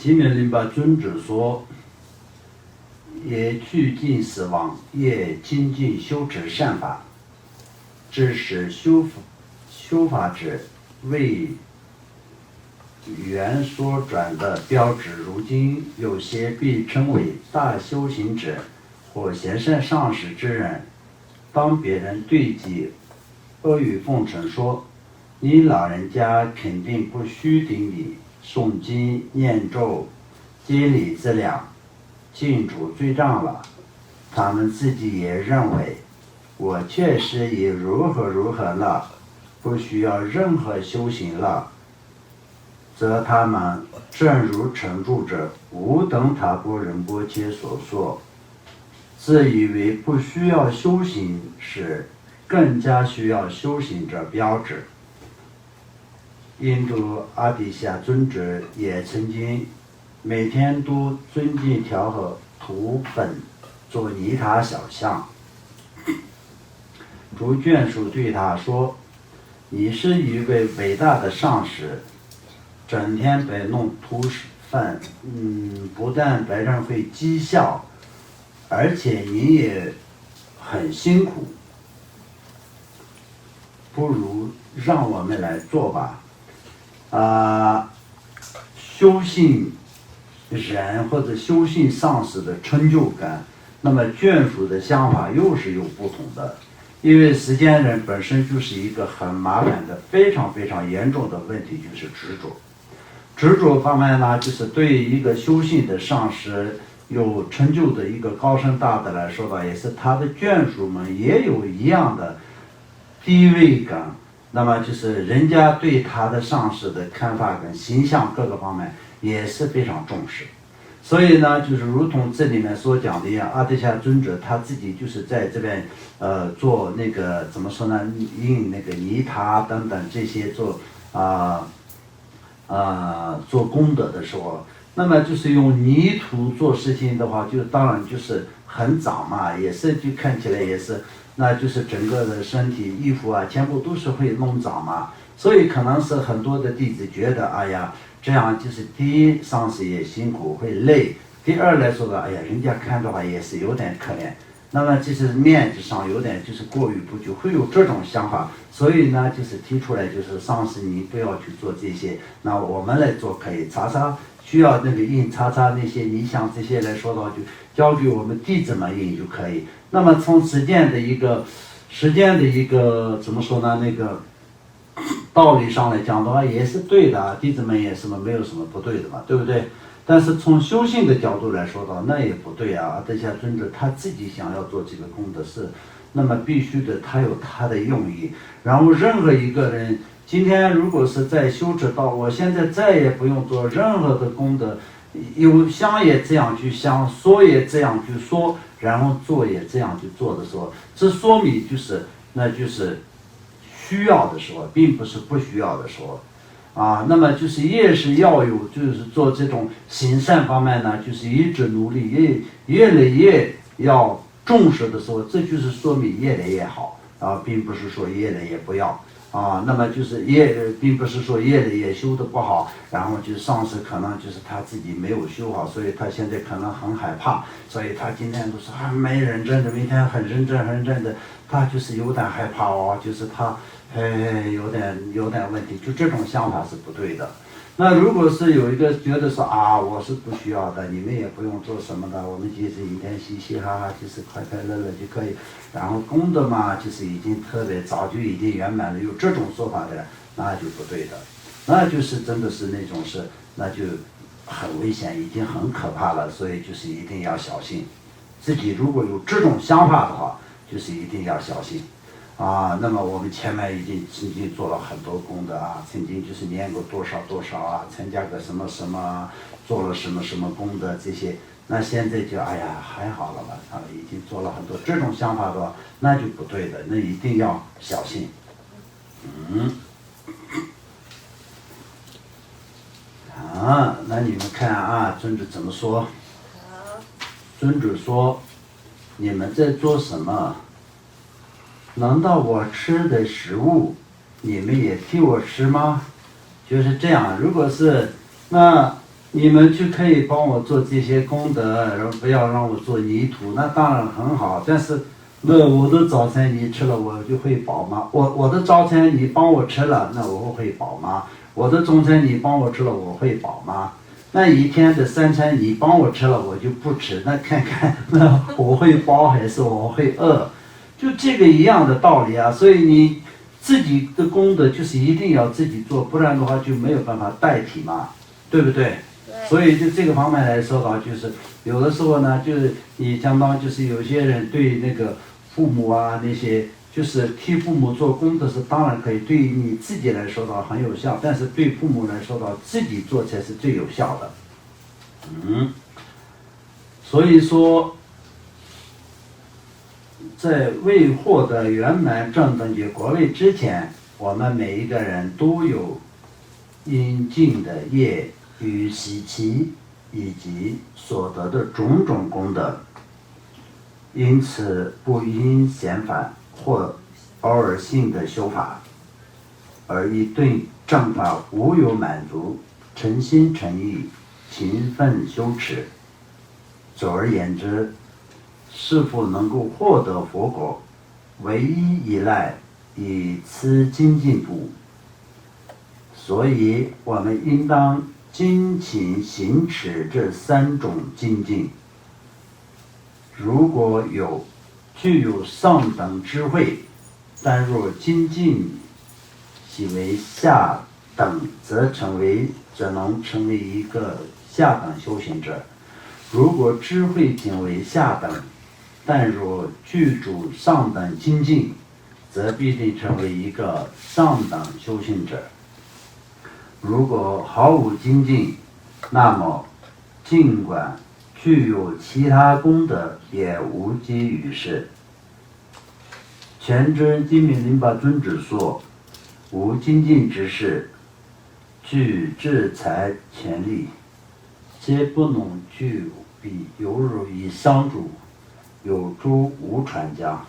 吉米林巴尊者说：也趋近死亡，也精进修持善法，致使修法者为缘所转的标志。如今有些被称为大修行者或贤善上师之人，当别人对其阿谀奉承说：你老人家肯定不须顶礼诵经念咒接礼资粮，尽除罪障了。他们自己也认为我确实已如何如何了，不需要任何修行了，则他们正如成住者无等塔波仁波切所说，自以为不需要修行时，更加需要修行者标志。印度阿底夏尊者也曾经每天都尊敬调和土本做泥塔小像。主眷属对他说：你是一位伟大的上师，整天摆弄土粪，不但别人会讥笑，而且你也很辛苦，不如让我们来做吧。修行人或者修行上师的成就感，那么眷属的想法又是有不同的。因为世间人本身就是一个很麻烦的非常非常严重的问题，就是执着。执着方面呢，就是对于一个修行的上师有成就的一个高深大德来说吧，也是他的眷属们也有一样的地位感，那么就是人家对他的上师的看法跟形象各个方面也是非常重视。所以呢，就是如同这里面所讲的一样，阿底夏尊者他自己就是在这边做那个怎么说呢，印那个泥塔等等这些做做功德的时候，那么就是用泥土做事情的话，就当然就是很脏嘛，也是就看起来也是，那就是整个的身体衣服啊全部都是会弄脏嘛。所以可能是很多的弟子觉得，哎呀，这样就是第一上师也辛苦会累，第二来说的，哎呀，人家看的话也是有点可怜，那么就是面子上有点就是过于不及，会有这种想法。所以呢，就是提出来，就是上师你不要去做这些，那我们来做可以，查查需要那个印查那些，你像这些来说的话，就交给我们弟子们印就可以。那么从实践的一个怎么说呢，那个道理上来讲的话也是对的，弟子们也是没有什么不对的嘛，对不对？但是从修行的角度来说的话，那也不对啊。阿底夏尊者他自己想要做这个功德事，那么必须的他有他的用意。然后任何一个人今天如果是在修持到我现在再也不用做任何的功德，有想也这样去想，说也这样去说，然后做也这样去做的时候，这说明那就是需要的时候，并不是不需要的时候。那么就是越是要有，就是做这种行善方面呢，就是一直努力，越来越要重视的时候，这就是说明越来越好并不是说越来越不要那么就是并不是说越来越修的不好，然后就是上师可能就是他自己没有修好，所以他现在可能很害怕，所以他今天都是没认真的，明天很认真的，他就是有点害怕就是他有点问题，就这种想法是不对的。那如果是有一个觉得说我是不需要的，你们也不用做什么的，我们就是一天嘻嘻哈哈，就是快快乐乐就可以，然后功德嘛，就是已经特别早就已经圆满了，有这种说法的，那就不对的，那就是真的是那种那就很危险，已经很可怕了，所以就是一定要小心。自己如果有这种想法的话，就是一定要小心。那么我们前面已经曾经做了很多功德曾经就是念过多少参加个什么什么，做了什么什么功德这些，那现在就还好了吧，已经做了很多，这种想法的话，那就不对的，那一定要小心。那你们看尊者怎么说？尊者说：你们在做什么？难道我吃的食物你们也替我吃吗？就是这样。如果是那你们就可以帮我做这些功德，然后不要让我做泥土，那当然很好。但是，那我的早餐你吃了，我就会饱吗？我的早餐你帮我吃了，那我会饱吗？我的中餐你帮我吃了，我会饱吗？那一天的三餐你帮我吃了，我就不吃，那看看那我会饱还是我会饿？就这个一样的道理啊。所以你自己的功德就是一定要自己做，不然的话就没有办法代替嘛，对不对？所以就这个方面来说的话，就是有的时候呢，就是你相当就是有些人对那个父母啊那些，就是替父母做功德是当然可以，对于你自己来说的话很有效，但是对父母来说的话，自己做才是最有效的。所以说，在未获得圆满正等觉果位之前，我们每一个人都有应尽的业与习气以及所得的种种功德，因此不因嫌烦或偶尔性的修法，而以对正法无有满足，诚心诚意勤奋修持。总而言之，是否能够获得佛果，唯一依赖以此精进度。所以我们应当精勤行持这三种精进。如果具有上等智慧，但若精进习为下等，则能成为一个下等修行者。如果智慧仅为下等，但若具足上等精进，则必定成为一个上等修行者。如果毫无精进，那么尽管具有其他功德，也无济于事。全真金明林巴尊者说：无精进之事，具智财权力，皆不能具比犹如以商主，有诸无传家。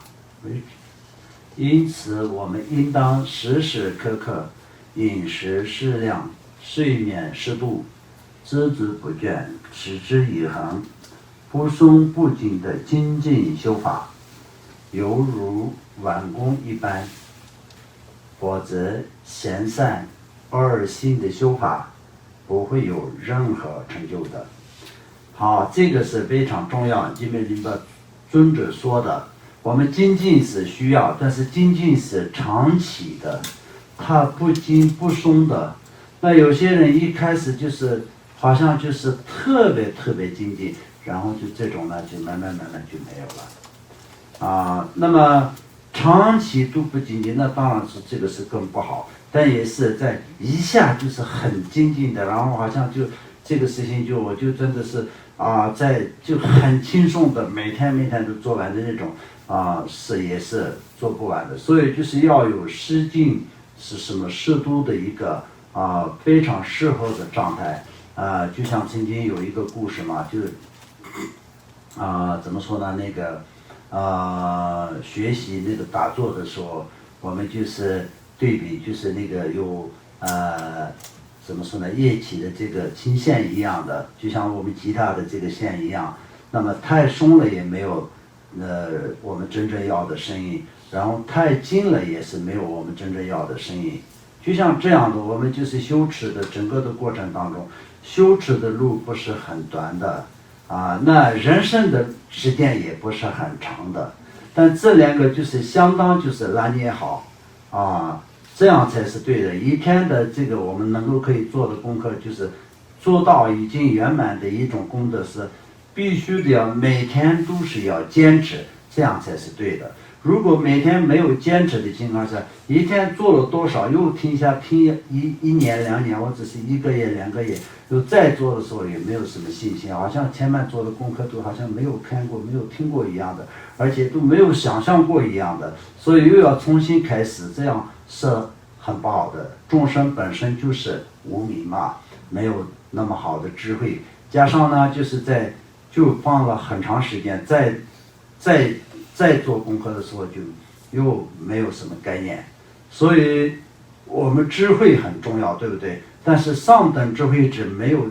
因此我们应当时时刻刻饮食适量，睡眠适度，孜孜不倦，持之以恒，不松不紧的精进修法，犹如晚功一般。否则闲散偶尔性的修法不会有任何成就的。好，这个是非常重要，因为林巴尊者说的，我们精进是需要，但是精进是长期的，它不紧不松的。那有些人一开始就是好像就是特别精进，然后就这种呢就慢慢就没有了那么长期都不精进，那当然是这个是更不好，但也是在一下就是很精进的，然后好像就这个事情我就真的是在就很轻松的每天都做完的那种是也是做不完的。所以就是要有适境，是什么适度的一个非常适合的状态就像曾经有一个故事嘛，就是怎么说呢，那个学习那个打坐的时候，我们就是对比，就是那个有怎么说呢，乐器的这个琴线一样的，就像我们吉他的这个线一样，那么太松了也没有我们真正要的声音，然后太紧了也是没有我们真正要的声音。就像这样的，我们就是修持的整个的过程当中，修持的路不是很短的那人生的时间也不是很长的，但这两个就是相当就是拿捏好这样才是对的。一天的这个我们能够可以做的功课，就是做到已经圆满的一种功德，是必须的要每天都是要坚持，这样才是对的。如果每天没有坚持的情况下，一天做了多少又停一年2年，或者是1个月2个月，又再做的时候也没有什么信心，好像前面做的功课都好像没有看过没有听过一样的，而且都没有想象过一样的，所以又要重新开始，这样是很不好的。众生本身就是无明嘛，没有那么好的智慧，加上呢就是就放了很长时间，再做功课的时候就又没有什么概念。所以我们智慧很重要，对不对？但是上等智慧者没有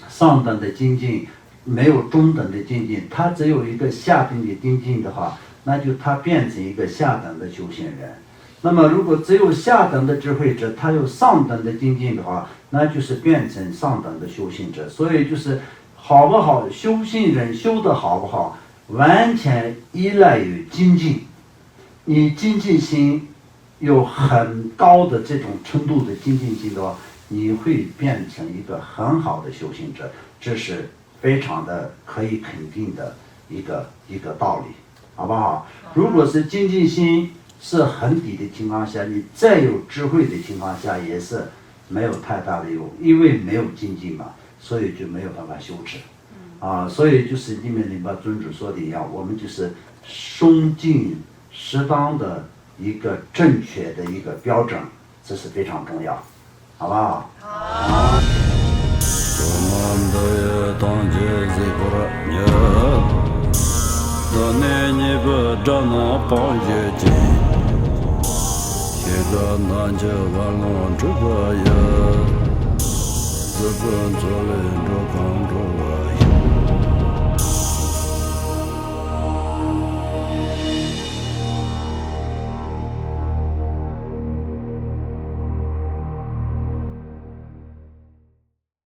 上等的精进，没有中等的精进，他只有一个下等的精进的话，那就他变成一个下等的修行人。那么如果只有下等的智慧者，他有上等的精进的话，那就是变成上等的修行者。所以就是好不好，修行人修得好不好，完全依赖于精进。你精进心有很高的这种程度的精进心的话，你会变成一个很好的修行者，这是非常的可以肯定的一个道理，好不好？如果是精进心是很低的情况下，你再有智慧的情况下，也是没有太大的用，因为没有精进嘛，所以就没有办法修持。所以就是里面领把尊主说的一样，我们就是松静适当的一个正确的一个标准，这是非常重要，好不好？好。自本作人着康着